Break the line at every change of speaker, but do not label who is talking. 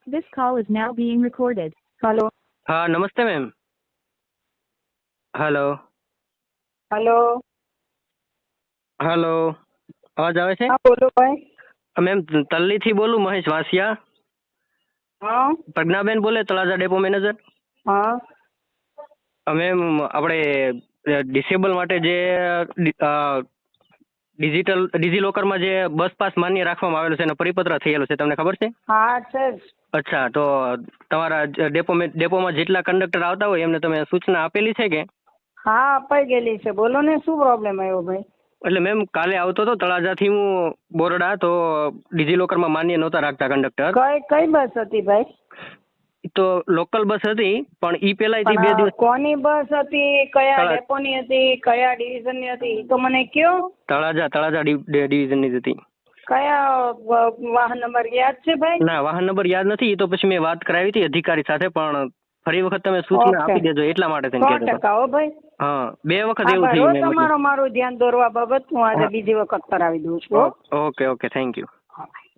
This call is now being recorded.
Hello
हाँ नमस्ते ma'am. Hello
hello
hello અવાજ આવે છે?
हाँ बोलो भाई.
મેમ તલ્લીથી બોલું, મહેશ વાસિયા.
हाँ
પ્રજ્ઞાબેન બોલે, તળાજા ડેપો મેનેજર.
हाँ
મેમ આપણે ડિસેબલ માટે જે ડિજીલોકરમાં જે બસ પાસ માન્ય રાખવામાં આવેલો છે એનો પરિપત્ર થયેલો છે, તમને ખબર છે?
हाँ सर.
અચ્છા, તો તમારા ડેપોમાં જેટલા કંડક્ટર આવતા હોય એમને તમે સૂચના આપેલી છે કે?
હા અપાઈ ગયેલી છે. બોલો ને શું પ્રોબ્લેમ આવ્યો ભાઈ?
એટલે મેમ કાલે આવતો હતો તળાજાથી હું બોરડા, તો ડિજીલોકરમાં માન્ય નહોતા રાખતા કંડક્ટર.
કઈ બસ હતી ભાઈ?
તો લોકલ બસ હતી, પણ ઈ પેલાથી 2
પણ
દિવસ
કોની બસ હતી, કયા
તળા-
ડેપોની હતી, કયા ડિવિઝનની હતી, ઈ તો મને કયો.
તળાજા ડિવિઝનની જ હતી.
કયા વાહન નંબર યાદ છે ભાઈ?
ના, વાહન નંબર યાદ નથી. ઈ તો પછી મેં વાત કરાવી હતી અધિકારી સાથે, પણ ફરી વખત તમે સૂચના
ઓકે.
આપી દેજો એટલા માટે થઈને કહેતો હતો.
100% હો ભાઈ.
હા, 2 વખત એવું
આભાર
થયું
હો
મેમ.
તમારો મારું ધ્યાન દોરવા બાબત. હું આજે
હા.
બીજી વખત કરાવી દઉં છું હો.
Okay thank you.
હા ભાઈ.